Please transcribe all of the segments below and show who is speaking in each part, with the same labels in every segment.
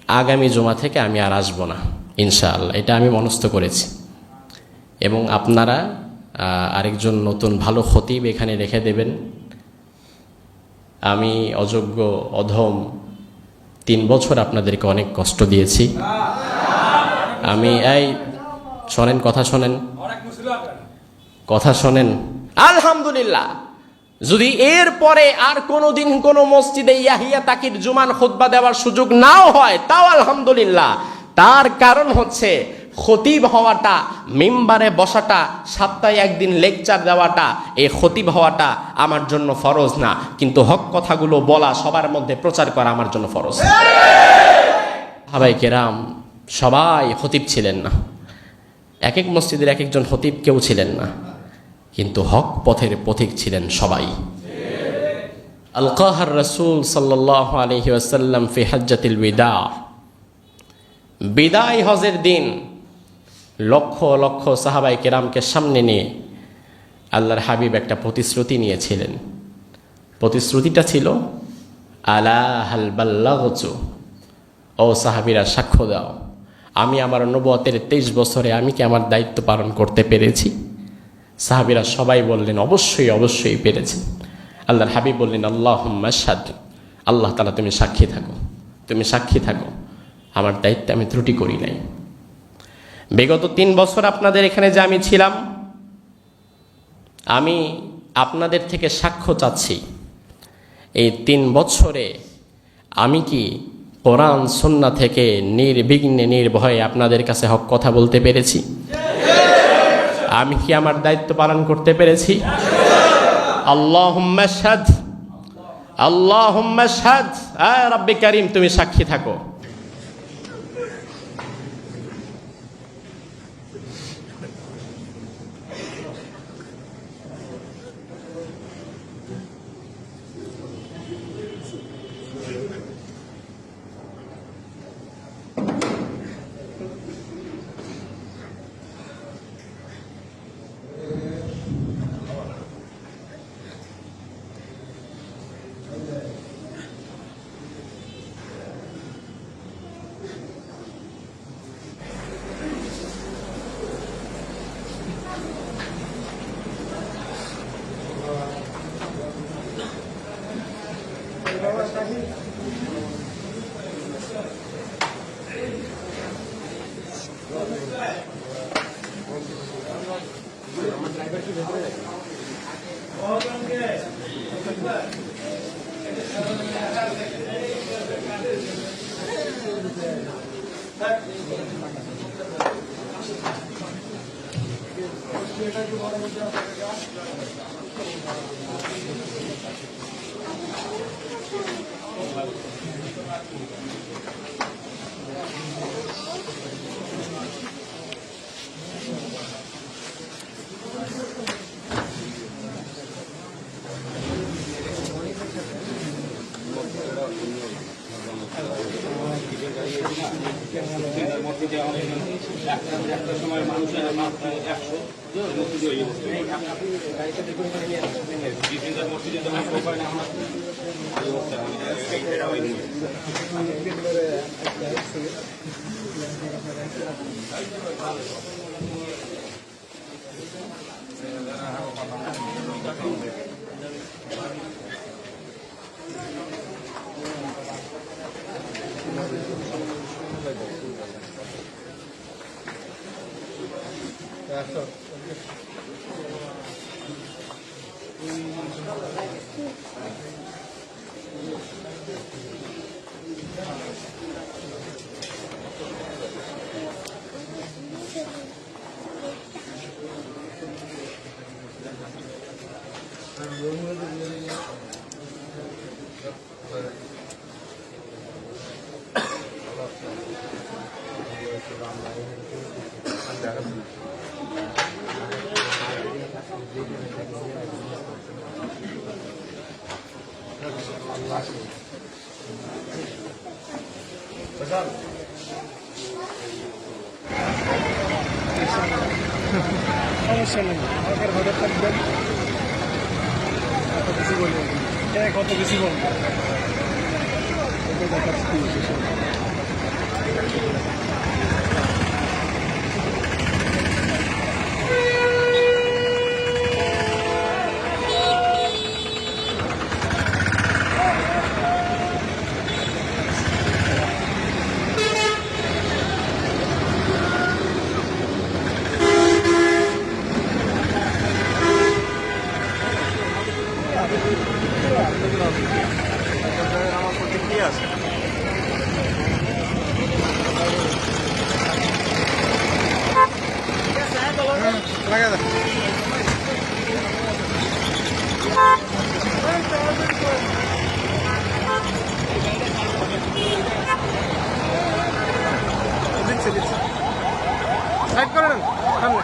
Speaker 1: আগামী জুমা থেকে আমি আর আসবো না ইনশাআল্লাহ, এটা আমি মনস্থ করেছি। এবং আপনারা আরেকজন নতুন ভালো খতিব এখানে রেখে দেবেন। আমি অযোগ্য অধম 3 বছর আপনাদেরকে অনেক কষ্ট দিয়েছি। শোনেন, কথা শোনেন। আলহামদুলিল্লাহ, যদি এর পরে আর কোনোদিন কোনো মসজিদে ইয়াহিয়া তাকির জুমান খুতবা দেওয়ার সুযোগ নাও হয়, তাও আলহামদুলিল্লাহ। তার কারণ হচ্ছে খতিব হওয়াটা, মিম্বারে বসাটা, সপ্তাহে একদিন লেকচার দেওয়াটা, এই খতিব হওয়াটা আমার জন্য ফরজ না, কিন্তু হক কথাগুলো বলা, সবার মধ্যে প্রচার করা আমার জন্য ফরজ। সাহাবায়ে কেরাম সবাই খতিব ছিলেন না, এক এক মসজিদের এক একজন খতিব কেউ ছিলেন না, কিন্তু হক পথের পথিক ছিলেন সবাই। আলকাহার রাসূল সাল্লাল্লাহু আলাইহি ওয়াসাল্লাম ফি হাজ্জাতিল বিদা, বিদায় হজের দিন লক্ষ লক্ষ সাহাবায়ে কেরামকে সামনে নিয়ে আল্লাহর হাবিব একটা প্রতিশ্রুতি নিয়েছিলেন। প্রতিশ্রুতিটা ছিল, আলা হাল বাল্লাগতু, ও সাহাবীরা সাক্ষ্য দাও, আমি আমার নবুয়তের 23 বছরে আমি কি আমার দায়িত্ব পালন করতে পেরেছি? সাহাবীরা সবাই বললেন, অবশ্যই অবশ্যই পেরেছি। আল্লাহর হাবিব বললেন, আল্লাহুম্মা শাহাদ, আল্লাহ তাআলা তুমি সাক্ষী থাকো, তুমি সাক্ষী থাকো, আমার দায়িত্বে আমি ত্রুটি করি নাই। বিগত 3 বছর আপনাদের এখানে যে আমি ছিলাম, আমি আপনাদের থেকে সাক্ষ্য চাচ্ছি, এই 3 বছরে আমি কি কোরআন সুন্নাহ থেকে নির্বিঘ্নে নির্ভয়ে আপনাদের কাছে হক কথা বলতে পেরেছি? আমি কি আমার দায়িত্ব পালন করতে পেরেছি? আল্লাহুম্মা শাহাদ, আল্লাহুম্মা শাহাদ, আয় রব্বে কারীম তুমি সাক্ষী থাকো।
Speaker 2: সমস্যা নেই, আগের ঘরে থাকবেন, কত কিছু বলবেন, দিচ্ছি সাইড করে নেন সামনে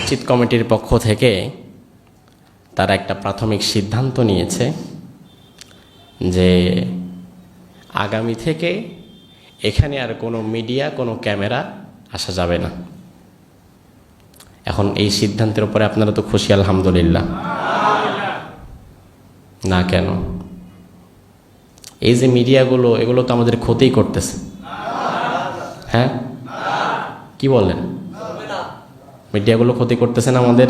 Speaker 1: মসজিদ কমিটির পক্ষ থেকে তারা একটা প্রাথমিক সিদ্ধান্ত নিয়েছে যে আগামী থেকে এখানে আর কোনো মিডিয়া, কোনো ক্যামেরা আসা যাবে না। এখন এই সিদ্ধান্তের উপরে আপনারা তো খুশি আলহামদুলিল্লাহ? না কেন? এই যে মিডিয়াগুলো, এগুলো তো আমাদের ক্ষতিই করতেছে। হ্যাঁ, কি বলেন? মিডিয়াগুলো ক্ষতি করতেছে না আমাদের?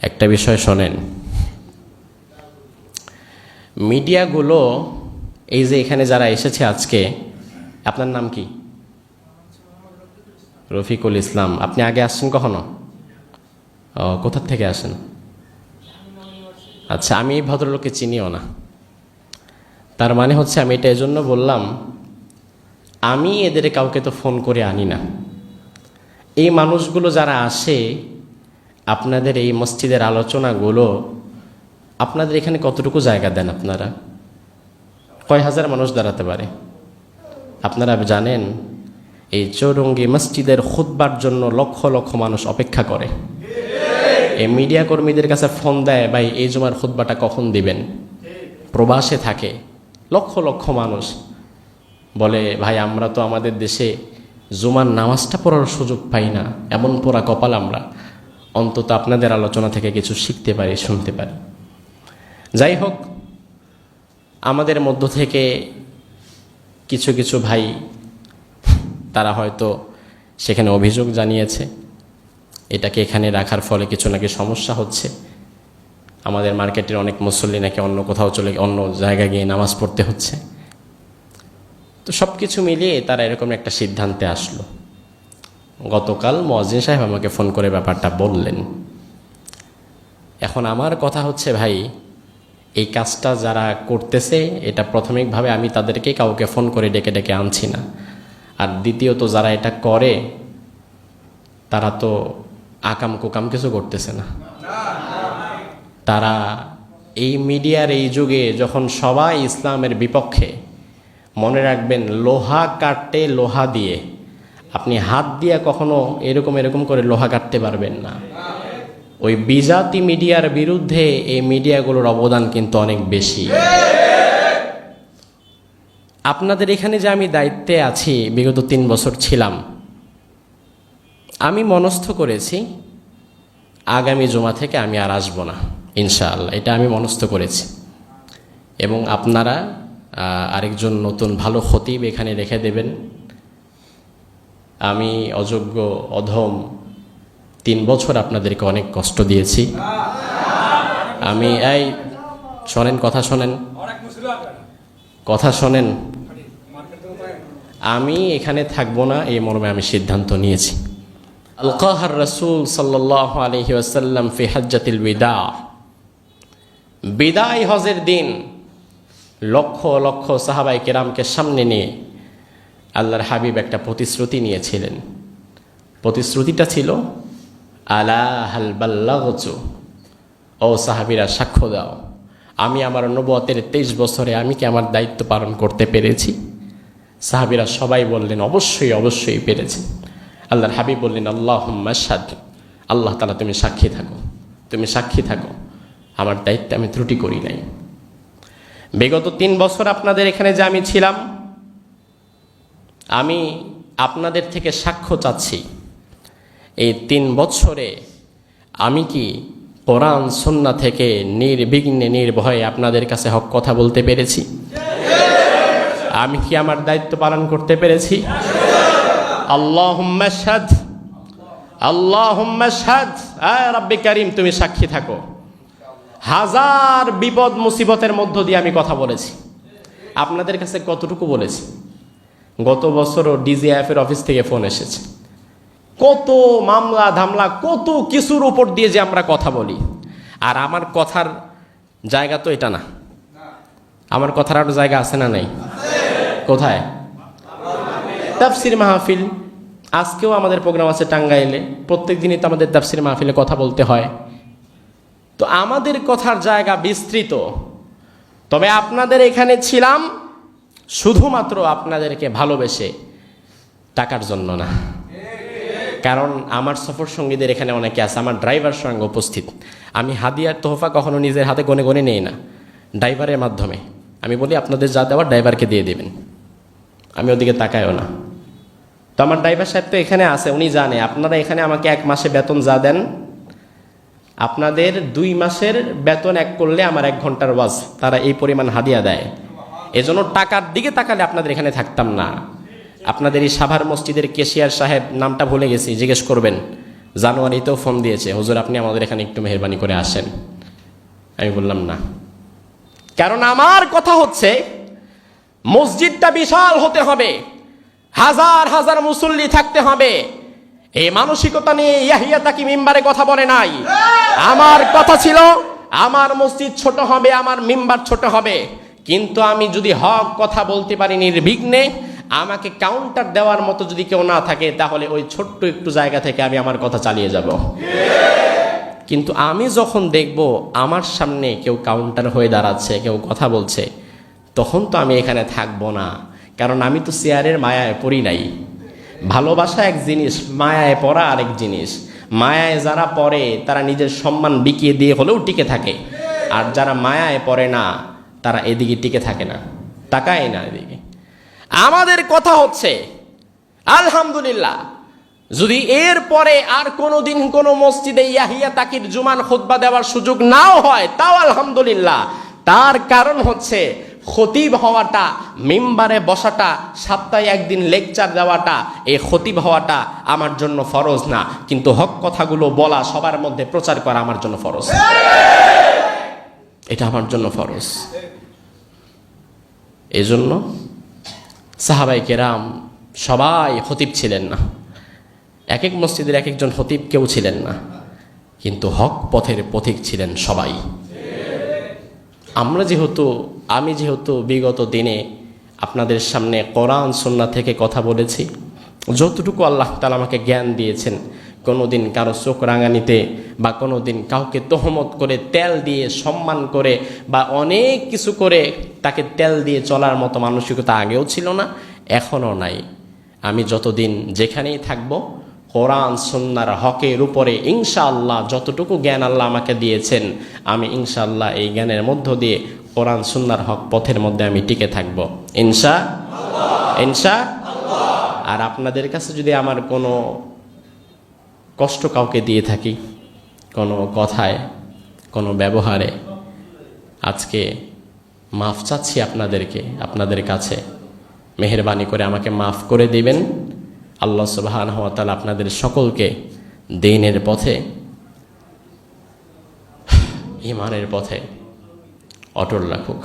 Speaker 1: একটা বিষয় শোনেন, মিডিয়াগুলো এই যে এখানে যারা এসেছে আজকে, আপনার নাম কি? রফিকুল ইসলাম। আপনি আগে আসছেন কখনো? কোথা থেকে আসেন? আচ্ছা, আমি এই ভদ্রলোককে চিনিও না। তার মানে হচ্ছে, আমি এটা এজন্য বললাম, আমি এদের কাউকে তো ফোন করে আনি না। এই মানুষগুলো যারা আসে, আপনাদের এই মসজিদের আলোচনাগুলো, আপনাদের এখানে কতটুকু জায়গা দেন আপনারা? কয় হাজার মানুষ দাঁড়াতে পারে? আপনারা জানেন এই চৌরঙ্গি মসজিদের খুতবার জন্য লক্ষ লক্ষ মানুষ অপেক্ষা করে। এই মিডিয়া কর্মীদের কাছে ফোন দেয়, ভাই এই জুমার খুতবাটা কখন দিবেন? প্রবাসে থাকে লক্ষ লক্ষ মানুষ, বলে ভাই আমরা তো আমাদের দেশে জুমার নামাজটা পড়ার সুযোগ পাই না, এমন পোড়া কপাল আমরা, অন্তত আপনাদের আলোচনা থেকে কিছু শিখতে পারি, শুনতে পারি। যাই হোক, আমাদের মধ্য থেকে কিছু কিছু ভাই তারা হয়তো সেখানে অভিযোগ জানিয়েছে, এটাকে এখানে রাখার ফলে কিছু নাকি সমস্যা হচ্ছে, আমাদের মার্কেটের অনেক মুসল্লি নাকি অন্য কোথাও চলে, অন্য জায়গায় গিয়ে নামাজ পড়তে হচ্ছে। তো সব কিছু মিলিয়ে তারা এরকম একটা সিদ্ধান্তে আসলো। গতকাল মুয়াজ্জিন সাহেব আমাকে ফোন করে ব্যাপারটা বললেন। এখন আমার কথা হচ্ছে, ভাই এই কাজটা যারা করতেছে, এটা প্রাথমিকভাবে আমি তাদেরকে কাউকে ফোন করে ডেকে ডেকে আনছি না। আর দ্বিতীয়ত যারা এটা করে তারা তো আকাম কুকাম কিছু করতেছে না। তারা এই মিডিয়ার এই যুগে যখন সবাই ইসলামের বিপক্ষে, মনে রাখবেন লোহা কাটতে লোহা দিয়ে, আপনি হাত দিয়ে কখনো এরকম করে লোহা কাটতে পারবেন না। ওই বিজাতি মিডিয়ার বিরুদ্ধে এই মিডিয়াগুলোর অবদান কিন্তু অনেক বেশি। আপনাদের এখানে যে আমি দায়িত্বে আছি, বিগত 3 বছর ছিলাম, আমি মনস্থ করেছি আগামী জুমা থেকে আমি আর আসবো না ইনশাআল্লাহ, এটা আমি মনস্থ করেছি। এবং আপনারা আরেকজন নতুন ভালো খতিব এখানে রেখে দেবেন। আমি অযোগ্য অধম 3 বছর আপনাদেরকে অনেক কষ্ট দিয়েছি। আমি এই শোনেন, কথা শোনেন, কথা শোনেন, আমি এখানে থাকবো না, এই মর্মে আমি সিদ্ধান্ত নিয়েছি। আলকাহার রাসূল সাল্লাল্লাহু আলাইহি ওয়াসাল্লাম ফি হাজ্জাতিল বিদা, বিদায় হজের দিন লক্ষ লক্ষ সাহাবায়ে কেরামকে সামনে নিয়ে আল্লাহর হাবিব একটা প্রতিশ্রুতি নিয়েছিলেন। প্রতিশ্রুতিটা ছিল, আলা হাল বাল্লাগতু, ও সাহাবীরা সাক্ষ্য দাও, আমি আমার নবুয়তের 23 বছরে আমি কি আমার দায়িত্ব পালন করতে পেরেছি? সাহাবীরা সবাই বললেন, অবশ্যই অবশ্যই পেরেছি। আল্লাহর হাবিব বললেন, আল্লাহুম্মা শাহাদ, আল্লাহ তাআলা তুমি সাক্ষী থাকো, তুমি সাক্ষী থাকো, আমার দায়িত্বে আমি ত্রুটি করি নাই। বিগত 3 বছর আপনাদের এখানে যে আমি ছিলাম, আমি আপনাদের থেকে সাক্ষ্য চাচ্ছি, এই 3 বছরে আমি কি কোরআন সুন্নাহ থেকে নির্বিঘ্নে নির্ভয়ে আপনাদের কাছে হক কথা বলতে পেরেছি? আমি কি আমার দায়িত্ব পালন করতে পেরেছি? আল্লাহুম্মা শাহাদ, আল্লাহুম্মা শাহাদ, আয় রাব্বি কারীম তুমি সাক্ষী থাকো। হাজার বিপদ মুসিবতের মধ্য দিয়ে আমি কথা বলেছি। আপনাদের কাছে কতটুকু বলেছি? গত বছরও ডিজিএফ এর অফিস থেকে ফোন এসেছে, কত মামলা ধামলা, কত কিছুর উপর দিয়ে যে আমরা কথা বলি। আর আমার কথার জায়গা তো এটা না, আমার কথার আরো জায়গা আছে না নাই? কোথায়? তাফসির মাহফিল। আজকেও আমাদের প্রোগ্রাম আছে টাঙ্গাইলে, প্রত্যেক দিনই তো আমাদের তাফসির মাহফিলে কথা বলতে হয়। তো আমাদের কথার জায়গা বিস্তৃত, তবে আপনাদের এখানে ছিলাম শুধুমাত্র আপনাদেরকে ভালোবেসে, টাকার জন্য না। কারণ আমার সফর সঙ্গীদের এখানে অনেকে আছে, আমার ড্রাইভার সঙ্গে উপস্থিত। আমি হাদিয়ার তোহফা কখনো নিজের হাতে গনে গনে নেই না, ড্রাইভারের মাধ্যমে। আমি বলি আপনাদের যা দেওয়ার ড্রাইভারকে দিয়ে দেবেন, আমি ওদিকে তাকায়ও না। তো আমার ড্রাইভার সাহেব তো এখানে আছে, উনি জানে আপনারা এখানে আমাকে 1 মাসে বেতন যা দেন, আপনাদের 2 মাসের বেতন এক করলে আমার 1 ঘন্টার ওয়াজ তারা এই পরিমাণ হাদিয়া দেয়। এজন্য টাকার দিকে তাকালে আপনাদের এখানে থাকতাম না। আপনাদের এই সাভার মসজিদের কেশিয়ার সাহেব, নামটা ভুলে গেছি, জিজ্ঞেস করবেন, জানুয়ারিতেও ফোন দিয়েছে, হুজুর আপনি আমাদের এখানে একটু মেহেরবানি করে আসেন। আমি বললাম না, কারণ আমার কথা হচ্ছে মসজিদটা বিশাল হতে হবে, হাজার হাজার মুসল্লি থাকতে হবে। এই মানসিকতা নিয়ে ইয়াহিয়া তাকি মিম্বারে কথা বলে নাই। আমার কথা ছিল আমার মসজিদ ছোট হবে, আমার মিম্বার ছোট হবে, কিন্তু আমি যদি হক কথা বলতে পারি নির্বিঘ্নে, আমাকে কাউন্টার দেওয়ার মতো যদি কেউ না থাকে, তাহলে ওই ছোট্ট একটু জায়গা থেকে আমি আমার কথা চালিয়ে যাব। কিন্তু আমি যখন দেখব আমার সামনে কেউ কাউন্টার হয়ে দাঁড়াচ্ছে, কেউ কথা বলছে, তখন তো আমি এখানে থাকবো না। কারণ আমি তো চেয়ারের মায়ায় পড়ি নাই। ভালোবাসা এক জিনিস, মায়ায় পড়া আরেক জিনিস। মায়ায় যারা পড়ে তারা নিজের সম্মান বিকিয়ে দিয়ে হলেও টিকে থাকে, আর যারা মায়ায় পড়ে না তারা এদিকে টিকে থাকে না, তাকায় না এদিকে। আমাদের কথা হচ্ছে আলহামদুলিল্লাহ, যদি এর পরে আর কোনোদিন কোনো মসজিদে ইয়াহিয়া তাকির জুমান খুতবা দেওয়ার সুযোগ নাও হয়, তাও আলহামদুলিল্লাহ। তার কারণ হচ্ছে খতিব হওয়াটা, মিম্বারে বসাটা, সপ্তাহে 1 দিন লেকচার দেওয়াটা, এই খতিব হওয়াটা আমার জন্য ফরজ না, কিন্তু হক কথাগুলো বলা, সবার মধ্যে প্রচার করা আমার জন্য ফরজ। এটা আমার জন্য ফরজ। এজন্য সাহাবায়ে কেরাম সবাই খতিব ছিলেন না, এক এক মসজিদের এক একজন খতিব কেউ ছিলেন না, কিন্তু হক পথের পথিক ছিলেন সবাই। আমি যেহেতু বিগত দিনে আপনাদের সামনে কোরআন সুন্নাহ থেকে কথা বলেছি, যতটুকু আল্লাহ তাআলা আমাকে জ্ঞান দিয়েছেন, কোনোদিন কারো চোখ রাঙানিতে বা কোনোদিন কাউকে তহমত করে তেল দিয়ে সম্মান করে বা অনেক কিছু করে তাকে তেল দিয়ে চলার মতো মানসিকতা আগেও ছিল না, এখনও নাই। আমি যতদিন যেখানেই থাকব, কোরআন সুন্নাহর হকের উপরে ইনশাআল্লাহ যতটুকু জ্ঞান আল্লাহ আমাকে দিয়েছেন, আমি ইনশাআল্লাহ এই জ্ঞানের মধ্য দিয়ে কোরআন সুন্নাহর হক পথের মধ্যে আমি টিকে থাকব ইনশাআল্লাহ। আর আপনাদের কাছে যদি আমার কোনো কষ্ট কাউকে দিয়ে থাকি, কোনো কথায়, কোনো ব্যবহারে, আজকে মাফ চাচ্ছি আপনাদের কাছে, মেহেরবানি করে আমাকে মাফ করে দিবেন। আল্লাহ সুবহানাহু ওয়া তাআলা আপনাদের সকলকে দ্বীনের পথে, ঈমানের পথে অটল রাখুক।